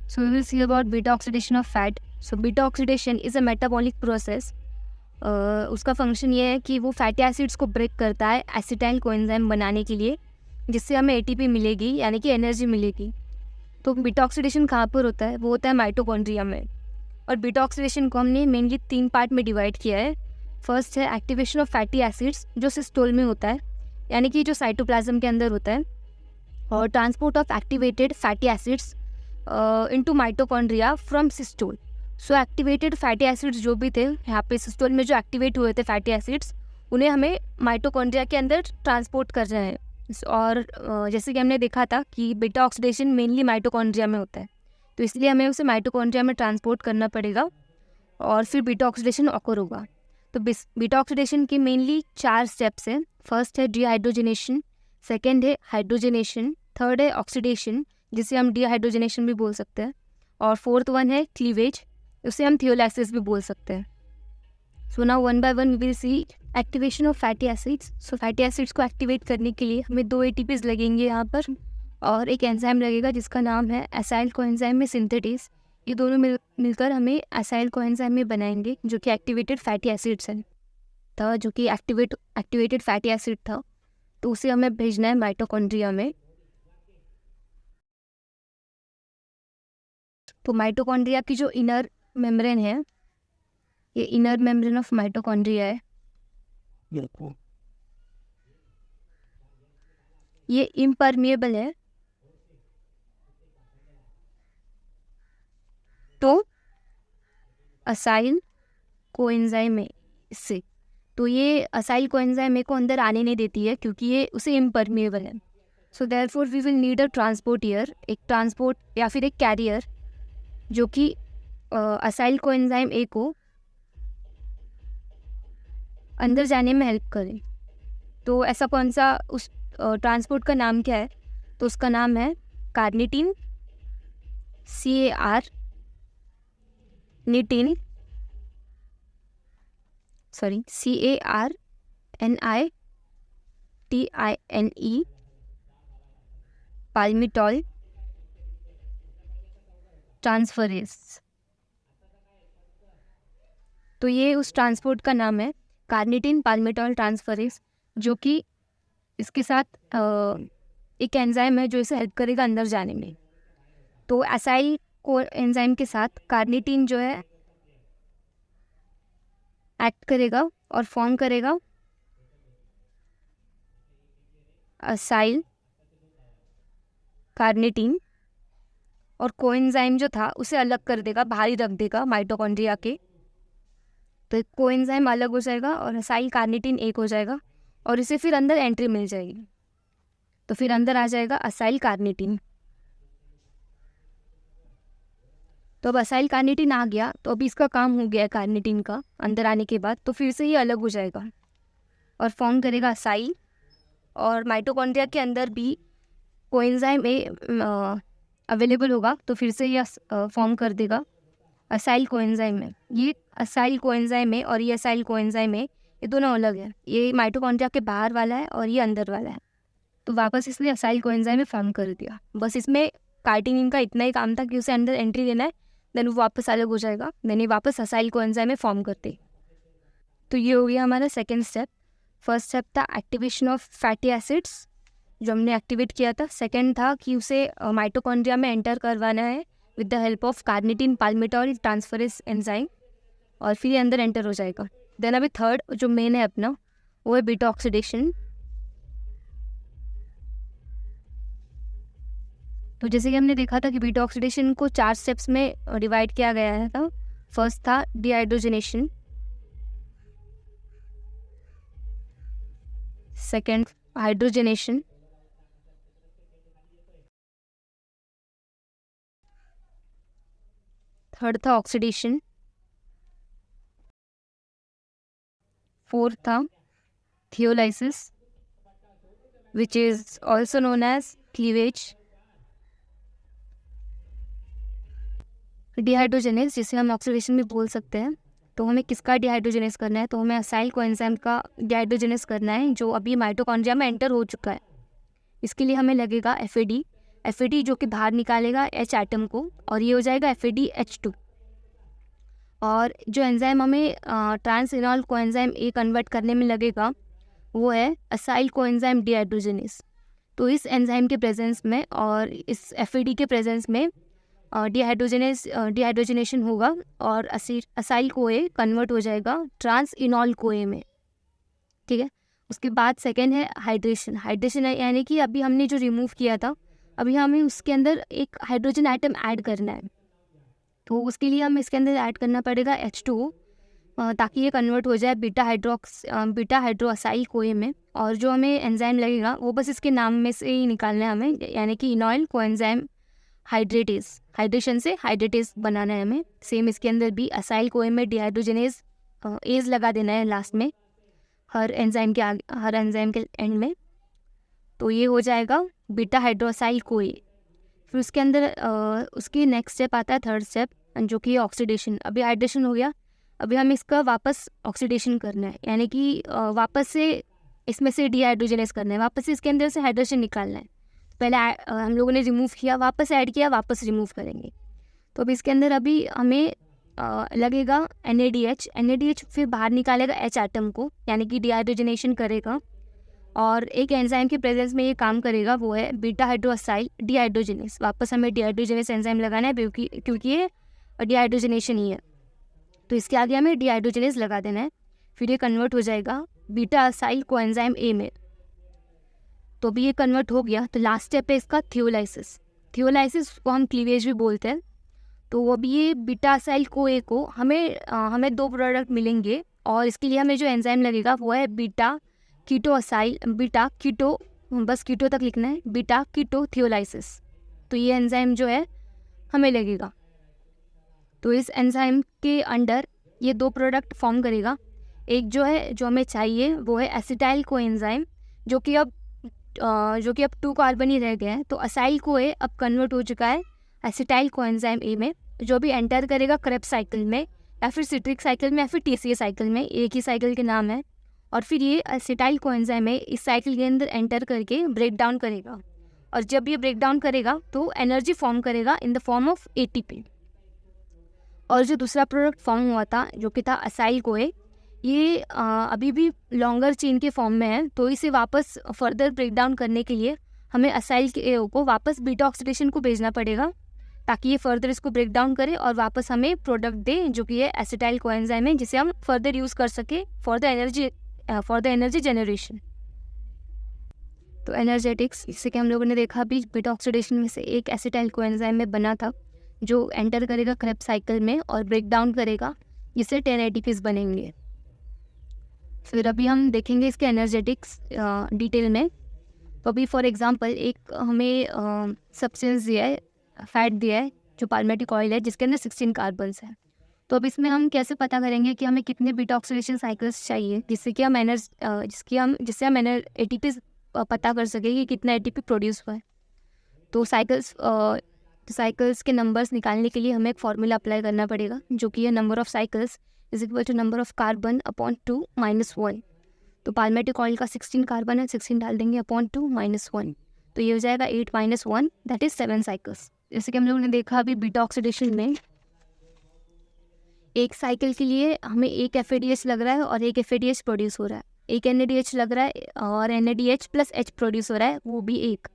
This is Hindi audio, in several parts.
So we will see about beta oxidation of fat. So beta oxidation is a metabolic process. उसका फंक्शन ये है कि वो फैटी एसिड्स को ब्रेक करता है एसिटाइल कोएंजाइम बनाने के लिए, जिससे हमें एटीपी मिलेगी, यानी कि एनर्जी मिलेगी. तो बीटा ऑक्सीडेशन कहाँ पर होता है? वो होता है माइटोकॉन्ड्रिया में. और बीटा ऑक्सीडेशन को हमने मेनली 3 पार्ट में डिवाइड किया है. फर्स्ट है एक्टिवेशन ऑफ फैटी एसिड्स, जो सिस्टोल में होता है, यानी कि जो साइटोप्लाज्म के अंदर होता है. और transport of activated fatty acids into mitochondria from systole. So activated fatty acids जो भी थे यहाँ पे सिस्टोल में जो एक्टिवेट हुए थे फैटी एसिड्स, उन्हें हमें माइटोकॉन्ड्रिया के अंदर ट्रांसपोर्ट कर रहे हैं. और जैसे कि हमने देखा था कि बीटा ऑक्सीडेशन मेनली माइटोकॉन्ड्रिया में होता है, तो इसलिए हमें उसे माइटोकॉन्ड्रिया में ट्रांसपोर्ट करना पड़ेगा और फिर बीटा ऑक्सीडेशन ऑकर होगा. तो बीटा ऑक्सीडेशन के मेनली 4 स्टेप्स हैं. फर्स्ट है डीहाइड्रोजनेशन, सेकेंड है हाइड्रोजनेशन, थर्ड है ऑक्सीडेशन, जिसे हम डीहाइड्रोजनेशन भी बोल सकते हैं, और फोर्थ वन है क्लीवेज, उसे हम थियोलाइसिस भी बोल सकते हैं. So now one by one we will see activation of fatty acids. So fatty acids को एक्टिवेट करने के लिए हमें 2 ATPs लगेंगे यहाँ पर, और एक एंजाइम लगेगा जिसका नाम है एसाइल कोएंजाइम में सिंथेटेस. ये दोनों मिलकर हमें एसाइल कोएंजाइम में बनाएंगे, जो कि एक्टिवेटेड फैटी एसिड्स हैं था, जो कि एक्टिवेटेड फैटी एसिड था. तो उसे हमें भेजना है माइटोकॉन्ड्रिया में. तो माइटोकॉन्ड्रिया की जो इनर मेम्ब्रेन है, ये इनर मेम्ब्रेन ऑफ माइटोकॉन्ड्रिया है. ये इम्परमिएबल है तो असाइल कोएंजाइम है इससे. तो ये असाइल कोएंजाइम को अंदर आने नहीं देती है क्योंकि ये उसे इम्परमिएबल है. So therefore we will need a transporter, एक ट्रांसपोर्ट या फिर एक कैरियर जो कि असाइल कोएंजाइम ए को अंदर जाने में हेल्प करे. तो ऐसा कौन सा उस ट्रांसपोर्ट का नाम क्या है? तो उसका नाम है कार्निटिन, CAR निटिन, CARNITINE पाल्मिटॉल ट्रांसफरेज. तो ये उस ट्रांसपोर्ट का नाम है कार्निटिन पाल्मिटॉल ट्रांसफरेज, जो कि इसके साथ एक एंजाइम है जो इसे हेल्प करेगा अंदर जाने में. तो एसाइल को एंजाइम के साथ कार्निटिन जो है एक्ट करेगा और फॉर्म करेगा असाइल कार्निटिन, और कोएंजाइम जो था उसे अलग कर देगा, बाहर ही रख देगा माइटोकॉन्ड्रिया के. तो एक कोएंजाइम अलग हो जाएगा और असाइल कार्निटिन एक हो जाएगा, और इसे फिर अंदर एंट्री मिल जाएगी. तो फिर अंदर आ जाएगा असाइल कार्निटिन. तो अब असाइल कार्निटिन आ गया, तो अभी इसका काम हो गया कार्निटिन का अंदर आने के बाद. तो फिर से ये अलग हो जाएगा और फॉर्म करेगा असाइल, और माइटोकॉन्ड्रिया के अंदर भी कोएंजाइम ए अवेलेबल होगा, तो फिर से ये फॉर्म कर देगा असाइल कोएंजाइम में. ये असाइल कोएंजाइम है और ये असाइल कोएंजाइम है, ये दोनों अलग है. ये माइटोकॉन्ड्रिया के बाहर वाला है और ये अंदर वाला है. तो वापस इसने असाइल कोएंजाइम में फॉर्म कर दिया. बस इसमें कार्निटिन का इतना ही काम था कि उसे अंदर एंट्री देना है, देन वो वापस अलग हो जाएगा, देन ये वापस असाइल कोएंजाइम में फॉर्म करते. तो ये हो गया हमारा सेकेंड स्टेप. फर्स्ट स्टेप था एक्टिवेशन ऑफ फैटी एसिड्स, जो हमने एक्टिवेट किया था. सेकेंड था कि उसे माइटोकॉन्ड्रिया में एंटर करवाना है with the help of carnitine palmitoyl transferase enzyme, और फिर ये अंदर एंटर हो जाएगा. देन अभी थर्ड जो मेन है अपना, वो है बीटा ऑक्सीडेशन. तो जैसे कि हमने देखा था कि बीटा ऑक्सीडेशन को 4 स्टेप्स में डिवाइड किया गया था. फर्स्ट था डीहाइड्रोजनेशन, सेकेंड हाइड्रोजनेशन, थर्ड था ऑक्सीडेशन, फोर्थ था thiolysis, which is also known as cleavage. Dehydrogenase, जिसे हम ऑक्सीडेशन भी बोल सकते हैं. तो हमें किसका डिहाइड्रोजनेस करना है? तो हमें असाइल कोएंजाइम का डिहाइड्रोजनेस करना है, जो अभी माइटोकॉन्ड्रिया में एंटर हो चुका है. इसके लिए हमें लगेगा FAD, FAD जो कि बाहर निकालेगा H एटम को, और ये हो जाएगा FADH2। और जो एंजाइम हमें ट्रांसइनॉल कोएंजाइम ए कन्वर्ट करने में लगेगा वो है असाइल कोएंजाइम डिहाइड्रोजिनेस। तो इस एंजाइम के प्रेजेंस में और इस FAD के प्रेजेंस में डिहाइड्रोजनेशन होगा और असाइल कोए कन्वर्ट हो जाएगा ट्रांसइनॉल कोए में, ठीक है। उसके बाद सेकेंड है हाइड्रेशन। हाइड्रेशन है यानी कि अभी हमने जो रिमूव किया था, अभी हमें उसके अंदर एक हाइड्रोजन आइटम ऐड करना है, तो उसके लिए हम इसके अंदर ऐड करना पड़ेगा H2O, ताकि ये कन्वर्ट हो जाए बीटा हाइड्रो असाइल कोए में। और जो हमें एंजाइम लगेगा वो बस इसके नाम में से ही निकालना है हमें, यानी कि इनॉइल कोएंजाइम हाइड्रेटेज। हाइड्रेशन से हाइड्रेटेज बनाना है हमें। सेम इसके अंदर भी असाइल कोए में डिहाइड्रोजनेज एज लगा देना है लास्ट में, हर एंजाइम के एंड में। तो ये हो जाएगा बीटा हाइड्रोसाइल कोए। फिर उसके अंदर उसकी नेक्स्ट स्टेप आता है, थर्ड स्टेप, जो कि ऑक्सीडेशन। अभी हाइड्रेशन हो गया, अभी हमें इसका वापस ऑक्सीडेशन करना है, यानी कि वापस से इसमें से डिहाइड्रोजनेस करना है, वापस से इसके अंदर से हाइड्रेशन निकालना है। पहले हम लोगों ने रिमूव किया, वापस ऐड किया, वापस रिमूव करेंगे। तो अभी इसके अंदर अभी हमें लगेगा NADH फिर बाहर निकालेगा H एटम को, यानी कि डिहाइड्रोजनेशन करेगा और एक एंजाइम के प्रेजेंस में ये काम करेगा, वो है बीटा हाइड्रोसाइल डिहाइड्रोजनेस। वापस हमें डिहाइड्रोजनेस एंजाइम लगाना है क्योंकि ये डिहाइड्रोजनेशन ही है, तो इसके आगे हमें डिहाइड्रोजनेस लगा देना है। फिर ये कन्वर्ट हो जाएगा बीटा असाइल कोएंजाइम ए में। तो अभी ये कन्वर्ट हो गया, तो लास्ट स्टेप है इसका थियोलाइसिस। थियोलाइसिस को हम क्लीवेज भी बोलते हैं। तो अभी ये बीटा असाइल कोए को हमें दो प्रोडक्ट मिलेंगे, और इसके लिए हमें जो एंजाइम लगेगा वो है बीटा कीटो, बस कीटो तक लिखना है, बीटा कीटो थियोलाइसिस। तो ये एंजाइम जो है हमें लगेगा। तो इस एंजाइम के अंडर ये दो प्रोडक्ट फॉर्म करेगा। एक जो हमें चाहिए वो है एसिटाइल कोएंजाइम, जो कि अब 2 कार्बन ही रह गए हैं। तो असाइल कोए अब कन्वर्ट हो चुका है एसिटाइल कोएंजाइम ए में, जो भी एंटर करेगा क्रेब्स साइकिल में या फिर सिट्रिक साइकिल में या फिर TCA साइकिल में, एक ही साइकिल के नाम है। और फिर ये एसिटाइल कोएंजाइम है इस साइकिल के अंदर एंटर करके ब्रेक डाउन करेगा, और जब ये ब्रेक डाउन करेगा तो एनर्जी फॉर्म करेगा in the form of ATP। और जो दूसरा प्रोडक्ट फॉर्म हुआ था जो कि था असाइल कोए, ये अभी भी लॉन्गर चेन के फॉर्म में है। तो इसे वापस फर्दर ब्रेक डाउन करने के लिए हमें असाइल को वापस बीटा ऑक्सीडेशन को भेजना पड़ेगा, ताकि ये फर्दर इसको ब्रेक डाउन करे और वापस हमें प्रोडक्ट दे, जो कि ये एसिटाइल कोएंजाइम है, जिसे हम फर्दर यूज़ कर सके फॉर द एनर्जी जनरेशन। तो एनर्जेटिक्स, इससे कि हम लोगों ने देखा अभी बीटा ऑक्सीडेशन में से एक एसिटाइल कोएंजाइम में बना था, जो एंटर करेगा क्रेब्स साइकिल में और ब्रेक डाउन करेगा, जिससे 10 ATPs बनेंगे। फिर अभी हम देखेंगे इसके एनर्जेटिक्स डिटेल में। तो अभी फॉर एग्जांपल एक हमें सब्सटेंस दिया है, फैट दिया है, जो पाल्मेटिक ऑयल है, जिसके अंदर 16 कार्बन्स हैं। तो अब इसमें हम कैसे पता करेंगे कि हमें कितने बीटा ऑक्सीडेशन साइकिल्स चाहिए, जिससे हम ATPs पता कर सके कि कितना ATP प्रोड्यूस हुआ है। तो साइकिल्स के नंबर्स निकालने के लिए हमें एक फार्मूला अप्लाई करना पड़ेगा, जो कि है number of cycles is equal to number of carbon upon 2 - 1। तो पाल्मेटिक ऑयल का 16 कार्बन है, 16 डाल देंगे अपॉन 2 - 1, तो ये हो जाएगा 8 - 1, दैट इज 7 साइकिल्स। जैसे कि हम लोगों ने देखा अभी बीटा ऑक्सीडेशन में एक साइकिल के लिए हमें एक FADH लग रहा है और एक FADH प्रोड्यूस हो रहा है, एक NADH लग रहा है और NADH + H प्रोड्यूस हो रहा है, वो भी एक,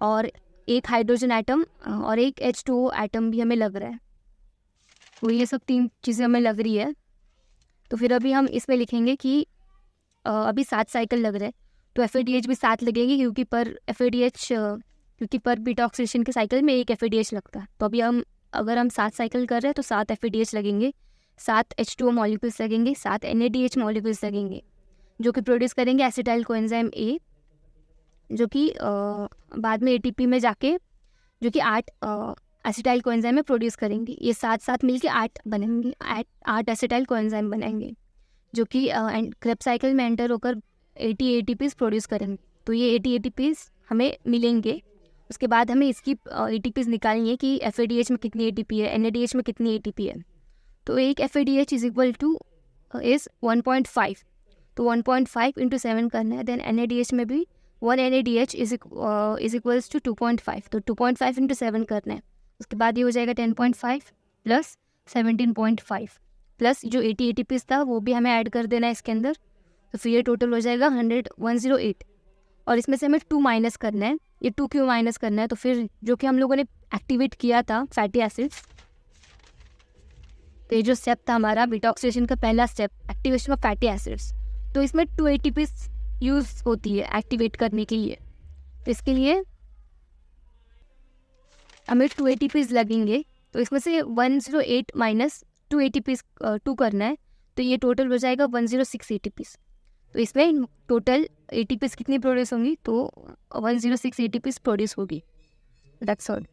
और एक हाइड्रोजन आइटम और एक H2O आइटम भी हमें लग रहा है। तो ये सब 3 चीज़ें हमें लग रही है। तो फिर अभी हम इसमें लिखेंगे कि अभी 7 साइकिल लग रहे हैं, तो FADH भी 7 लगेगी, क्योंकि पर बीटा ऑक्सीडेशन के साइकिल में एक FADH लगता है। तो अभी अगर हम 7 साइकिल कर रहे हैं तो 7 FADH लगेंगे, 7 H2O मॉलिक्यूल्स लगेंगे, 7 NADH मॉलिक्यूल्स लगेंगे, जो कि प्रोड्यूस करेंगे एसिटाइल कोएंजाइम ए, जो कि बाद में ATP में जाके जो कि 8 एसिटाइल कोएंजाइम में प्रोड्यूस करेंगे। ये 7 मिलके 8 बनेंगे, 8 एसिटाइल कोएंजाइम बनेंगे, जो कि क्रेब्स साइकिल में एंटर होकर 80 ATPs प्रोड्यूस करेंगे। तो ये 80 ATPs हमें मिलेंगे। उसके बाद हमें इसकी ATPs निकालनी है कि FADH में कितनी ATP है, NADH में कितनी ATP है। तो एक FADH is equal two is 1.5, तो 1.5 × 7 करना है। देन NADH में भी 1 NADH इज इक्वल्स टू 2.5, तो 2.5 इंटू 7 करना है। उसके बाद ये हो जाएगा 10.5 प्लस 17.5 प्लस जो 80 ATPs था वो भी हमें ऐड कर देना है इसके अंदर, तो फिर ये टोटल हो जाएगा 108। और इसमें से हमें 2 माइनस करना है। ये 2 क्यों माइनस करना है, तो फिर जो कि हम लोगों ने एक्टिवेट किया था फैटी एसिड्स, तो ये जो स्टेप था हमारा बीटा ऑक्सीडेशन का पहला step, activation of fatty acids, तो इसमें 2 ATPs यूज़ होती है एक्टिवेट करने के लिए। तो इसके लिए हमें 2 ATPs लगेंगे, तो इसमें से 108 माइनस 2 ATPs 2 करना है, तो ये टोटल हो जाएगा 106 ATPs। तो इसमें टोटल ATPs कितनी प्रोड्यूस होंगी, तो 106 ATPs प्रोड्यूस होगी। That's all.